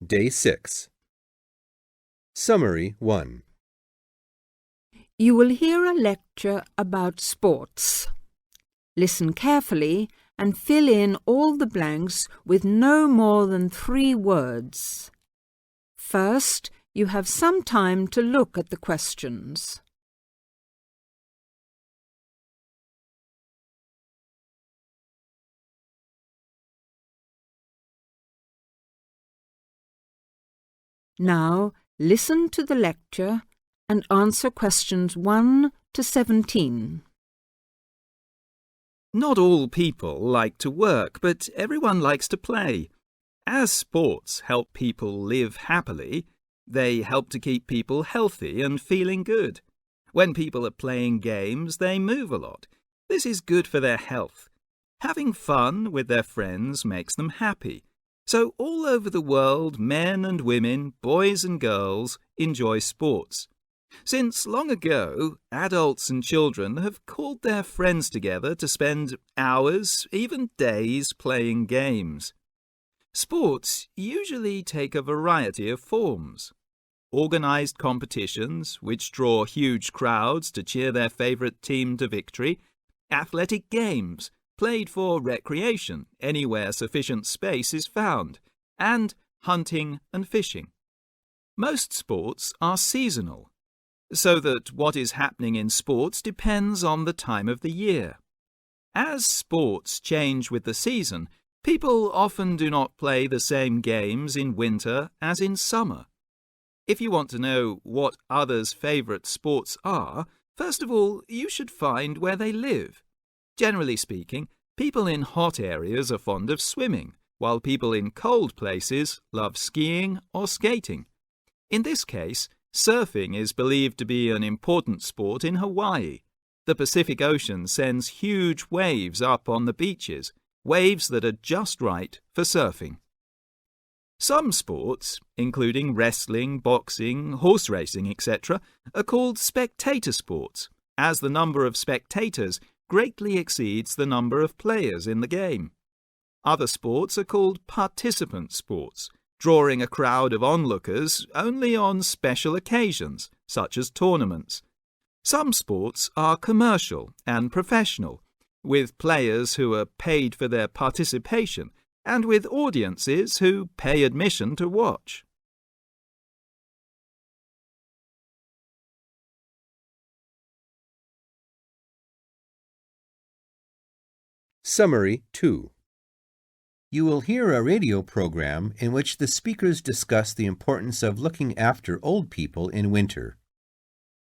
Day 6. Summary 1. You will hear a lecture about sports. Listen carefully and fill in all the blanks with no more than 3 words. First, you have some time to look at the questions. Now, listen to the lecture and answer questions 1 to 17. Not all people like to work, but everyone likes to play. As sports help people live happily, they help to keep people healthy and feeling good. When people are playing games, they move a lot. This is good for their health. Having fun with their friends makes them happy. So all over the world, men and women, boys and girls enjoy sports. Since long ago, adults and children have called their friends together to spend hours, even days, playing games. Sports usually take a variety of forms. Organized competitions, which draw huge crowds to cheer their favorite team to victory, athletic games, played for recreation anywhere sufficient space is found, and hunting and fishing. Most sports are seasonal, so that what is happening in sports depends on the time of the year. As sports change with the season, people often do not play the same games in winter as in summer. If you want to know what others' favorite sports are, first of all, you should find where they live. Generally speaking, people in hot areas are fond of swimming, while people in cold places love skiing or skating. In this case, surfing is believed to be an important sport in Hawaii. The Pacific Ocean sends huge waves up on the beaches, waves that are just right for surfing. Some sports, including wrestling, boxing, horse racing, etc., are called spectator sports, as the number of spectators greatly exceeds the number of players in the game. Other sports are called participant sports, drawing a crowd of onlookers only on special occasions, such as tournaments. Some sports are commercial and professional, with players who are paid for their participation and with audiences who pay admission to watch. Summary 2. You will hear a radio program in which the speakers discuss the importance of looking after old people in winter.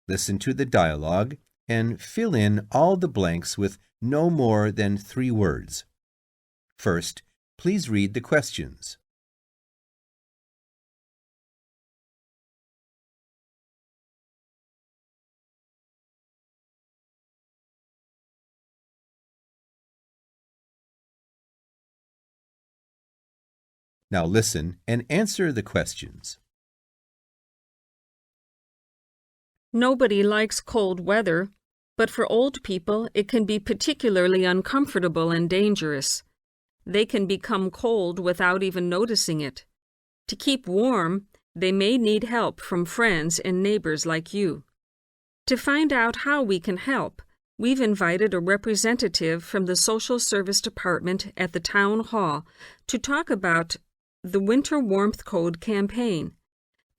Listen to the dialogue and fill in all the blanks with no more than 3 words. First, please read the questions. Now listen and answer the questions. Nobody likes cold weather, but for old people it can be particularly uncomfortable and dangerous. They can become cold without even noticing it. To keep warm, they may need help from friends and neighbors like you. To find out how we can help, we've invited a representative from the Social Service Department at the Town Hall to talk about the Winter Warmth Code campaign.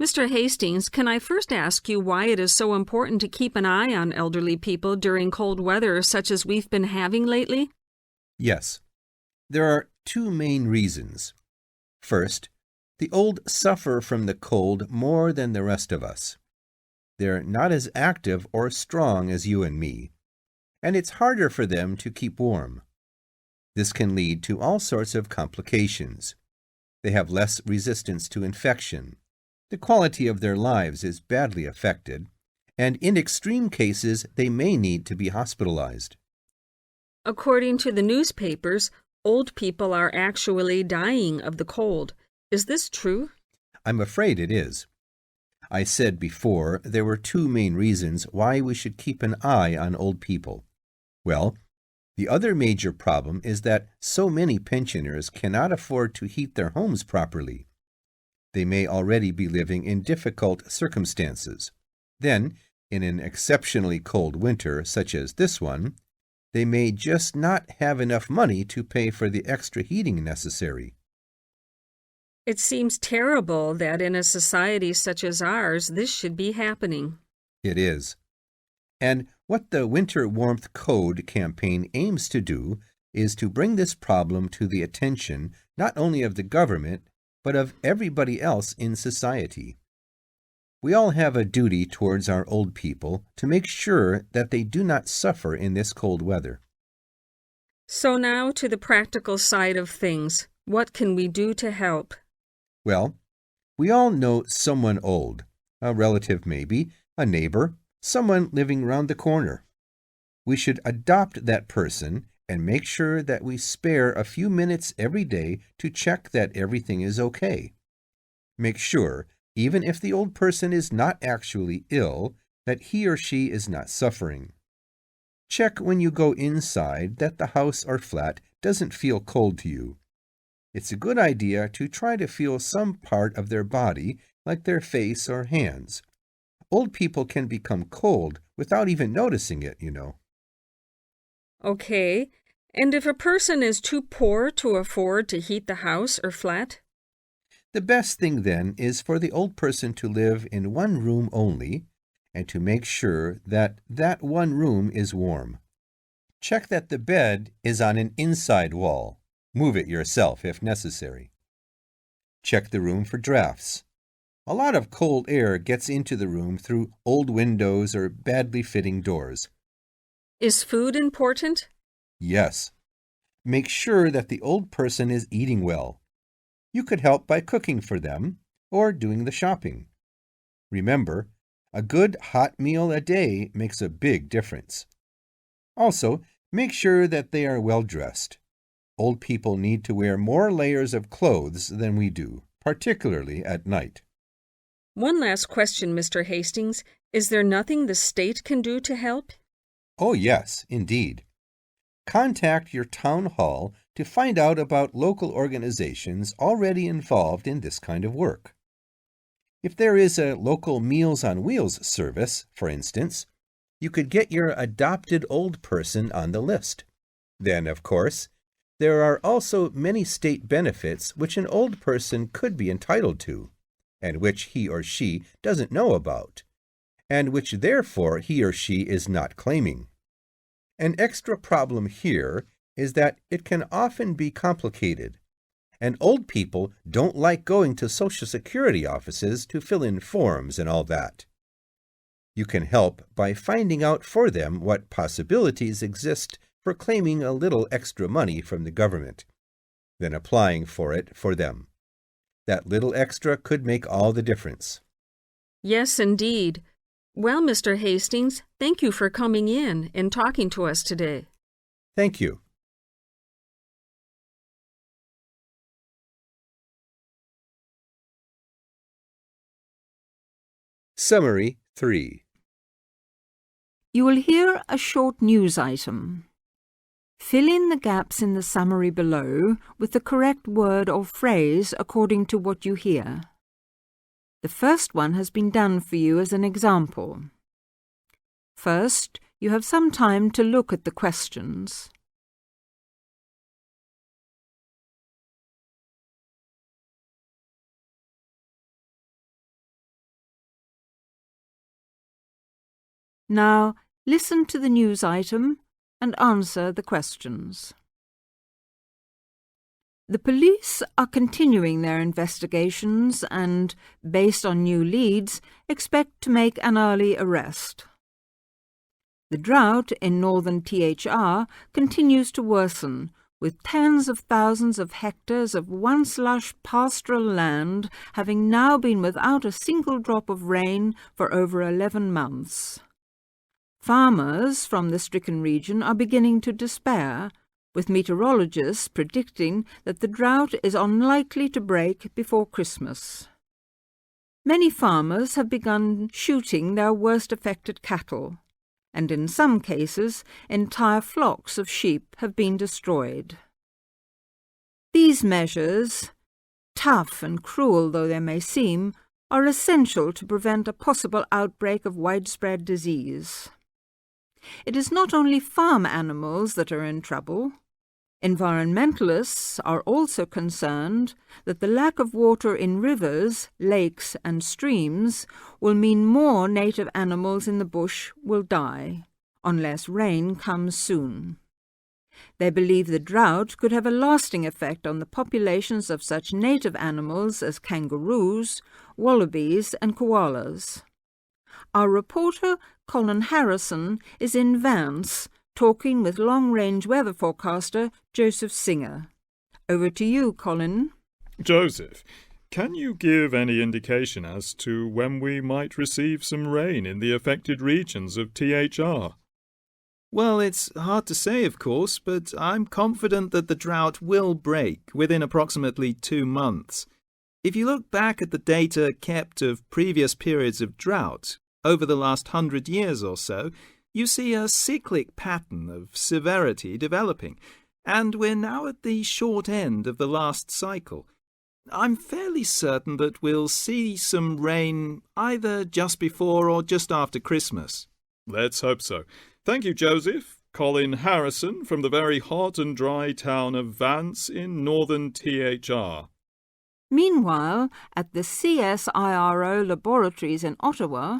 Mr. Hastings, can I first ask you why it is so important to keep an eye on elderly people during cold weather such as we've been having lately? Yes. There are 2 main reasons. First, the old suffer from the cold more than the rest of us. They're not as active or strong as you and me, and it's harder for them to keep warm. This can lead to all sorts of complications. They have less resistance to infection. The quality of their lives is badly affected, and in extreme cases, they may need to be hospitalized. According to the newspapers, old people are actually dying of the cold. Is this true? I'm afraid it is. I said before there were 2 main reasons why we should keep an eye on old people. Well, the other major problem is that so many pensioners cannot afford to heat their homes properly. They may already be living in difficult circumstances. Then, in an exceptionally cold winter such as this one, they may just not have enough money to pay for the extra heating necessary. It seems terrible that in a society such as ours, this should be happening. It is. And what the Winter Warmth Code campaign aims to do is to bring this problem to the attention not only of the government, but of everybody else in society. We all have a duty towards our old people to make sure that they do not suffer in this cold weather. So now to the practical side of things. What can we do to help? Well, we all know someone old, a relative maybe, a neighbor, someone living round the corner. We should adopt that person and make sure that we spare a few minutes every day to check that everything is okay. Make sure, even if the old person is not actually ill, that he or she is not suffering. Check when you go inside that the house or flat doesn't feel cold to you. It's a good idea to try to feel some part of their body, like their face or hands. Old people can become cold without even noticing it, you know. Okay, and if a person is too poor to afford to heat the house or flat? The best thing then is for the old person to live in one room only, and to make sure that that one room is warm. Check that the bed is on an inside wall. Move it yourself if necessary. Check the room for drafts. A lot of cold air gets into the room through old windows or badly fitting doors. Is food important? Yes. Make sure that the old person is eating well. You could help by cooking for them or doing the shopping. Remember, a good hot meal a day makes a big difference. Also, make sure that they are well dressed. Old people need to wear more layers of clothes than we do, particularly at night. One last question, Mr. Hastings. Is there nothing the state can do to help? Oh, yes, indeed. Contact your town hall to find out about local organizations already involved in this kind of work. If there is a local Meals on Wheels service, for instance, you could get your adopted old person on the list. Then, of course, there are also many state benefits which an old person could be entitled to, and which he or she doesn't know about, and which therefore he or she is not claiming. An extra problem here is that it can often be complicated, and old people don't like going to Social Security offices to fill in forms and all that. You can help by finding out for them what possibilities exist for claiming a little extra money from the government, then applying for it for them. That little extra could make all the difference. Yes, indeed. Well, Mr. Hastings, thank you for coming in and talking to us today. Thank you. Summary 3. You will hear a short news item. Fill in the gaps in the summary below with the correct word or phrase according to what you hear. The first one has been done for you as an example. First, you have some time to look at the questions. Now, listen to the news item and answer the questions. The police are continuing their investigations and, based on new leads, expect to make an early arrest. The drought in northern THR continues to worsen, with tens of thousands of hectares of once lush pastoral land having now been without a single drop of rain for over 11 months. Farmers from the stricken region are beginning to despair, with meteorologists predicting that the drought is unlikely to break before Christmas. Many farmers have begun shooting their worst affected cattle, and in some cases entire flocks of sheep have been destroyed. These measures, tough and cruel though they may seem, are essential to prevent a possible outbreak of widespread disease. It is not only farm animals that are in trouble. Environmentalists are also concerned that the lack of water in rivers, lakes and streams will mean more native animals in the bush will die unless rain comes soon. They believe the drought could have a lasting effect on the populations of such native animals as kangaroos, wallabies and koalas. Our reporter, Colin Harrison, is in Vance, talking with long-range weather forecaster Joseph Singer. Over to you, Colin. Joseph, can you give any indication as to when we might receive some rain in the affected regions of THR? Well, it's hard to say, of course, but I'm confident that the drought will break within approximately 2 months. If you look back at the data kept of previous periods of drought, over the last 100 years or so, you see a cyclic pattern of severity developing, and we're now at the short end of the last cycle. I'm fairly certain that we'll see some rain either just before or just after Christmas. Let's hope so. Thank you, Joseph. Colin Harrison from the very hot and dry town of Vance in northern THR. Meanwhile, at the CSIRO laboratories in Ottawa,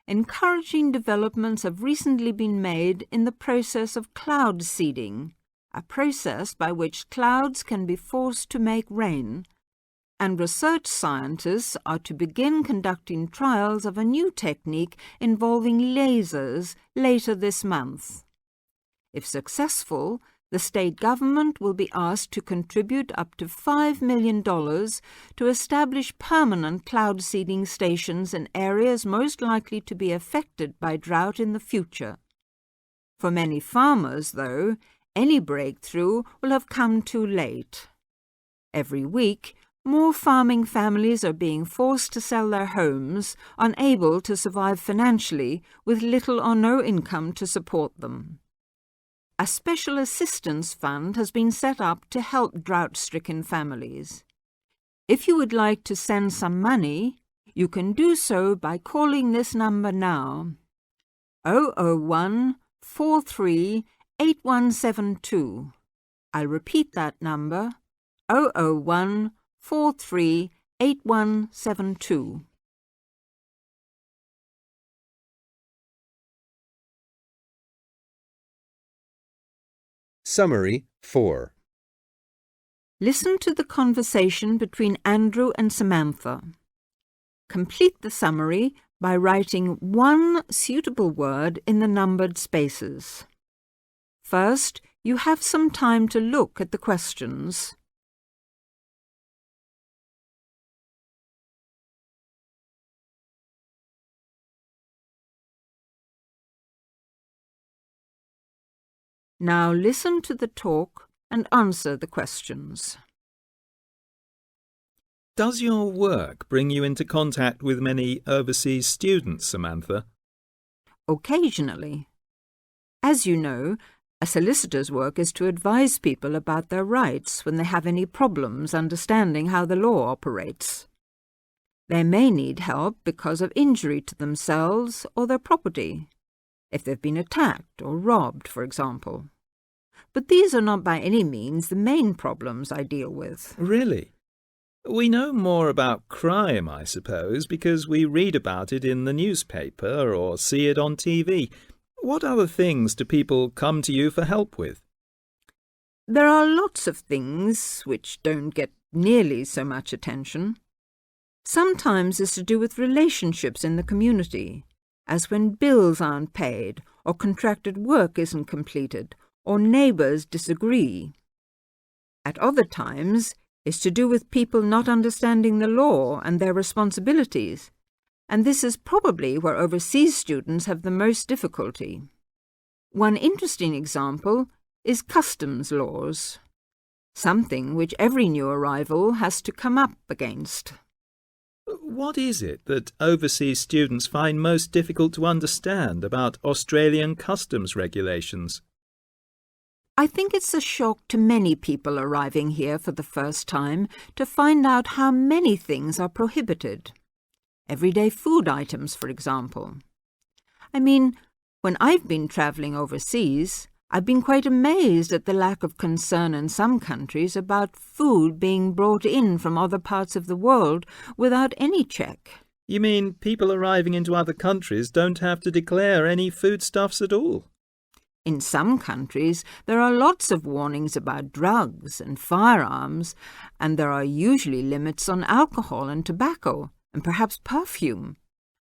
encouraging developments have recently been made in the process of cloud seeding, a process by which clouds can be forced to make rain, and research scientists are to begin conducting trials of a new technique involving lasers later this month. If successful, the state government will be asked to contribute up to $5 million to establish permanent cloud seeding stations in areas most likely to be affected by drought in the future. For many farmers, though, any breakthrough will have come too late. Every week, more farming families are being forced to sell their homes, unable to survive financially, with little or no income to support them. A special assistance fund has been set up to help drought-stricken families. If you would like to send some money, you can do so by calling this number now, 001 43 8172. I'll repeat that number, 001 43 8172. Summary 4. Listen to the conversation between Andrew and Samantha. Complete the summary by writing one suitable word in the numbered spaces. First, you have some time to look at the questions. Now listen to the talk and answer the questions. Does your work bring you into contact with many overseas students, Samantha? Occasionally. As you know, a solicitor's work is to advise people about their rights when they have any problems understanding how the law operates. They may need help because of injury to themselves or their property, if they've been attacked or robbed, for example. But these are not by any means the main problems I deal with. Really? We know more about crime, I suppose, because we read about it in the newspaper or see it on TV. What other things do people come to you for help with? There are lots of things which don't get nearly so much attention. Sometimes it's to do with relationships in the community, as when bills aren't paid, or contracted work isn't completed, or neighbours disagree. At other times, it's to do with people not understanding the law and their responsibilities, and this is probably where overseas students have the most difficulty. One interesting example is customs laws, something which every new arrival has to come up against. What is it that overseas students find most difficult to understand about Australian customs regulations? I think it's a shock to many people arriving here for the first time to find out how many things are prohibited. Everyday food items, for example. I mean, when I've been travelling overseas, I've been quite amazed at the lack of concern in some countries about food being brought in from other parts of the world without any check. You mean people arriving into other countries don't have to declare any foodstuffs at all? In some countries, there are lots of warnings about drugs and firearms, and there are usually limits on alcohol and tobacco, and perhaps perfume.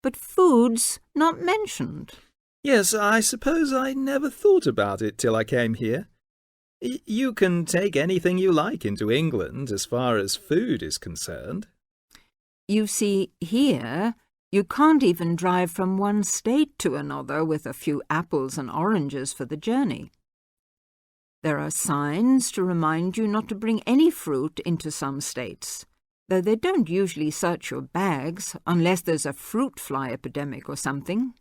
But food's not mentioned. Yes, I suppose I never thought about it till I came here. You can take anything you like into England as far as food is concerned. You see, here, you can't even drive from one state to another with a few apples and oranges for the journey. There are signs to remind you not to bring any fruit into some states, though they don't usually search your bags unless there's a fruit fly epidemic or something.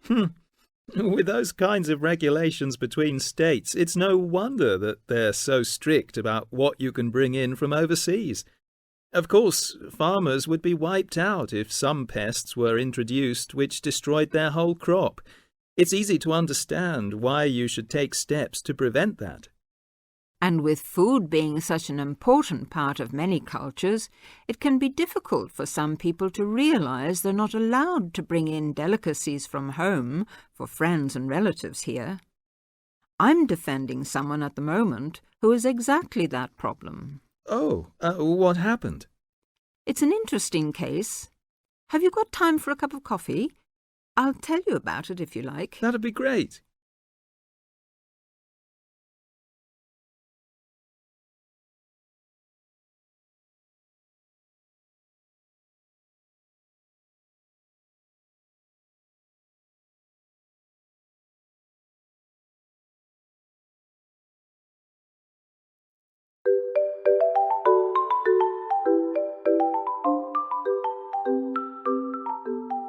With those kinds of regulations between states, it's no wonder that they're so strict about what you can bring in from overseas. Of course, farmers would be wiped out if some pests were introduced which destroyed their whole crop. It's easy to understand why you should take steps to prevent that. And with food being such an important part of many cultures, it can be difficult for some people to realise they're not allowed to bring in delicacies from home for friends and relatives here. I'm defending someone at the moment who has exactly that problem. Oh, what happened? It's an interesting case. Have you got time for a cup of coffee? I'll tell you about it if you like. That'd be great.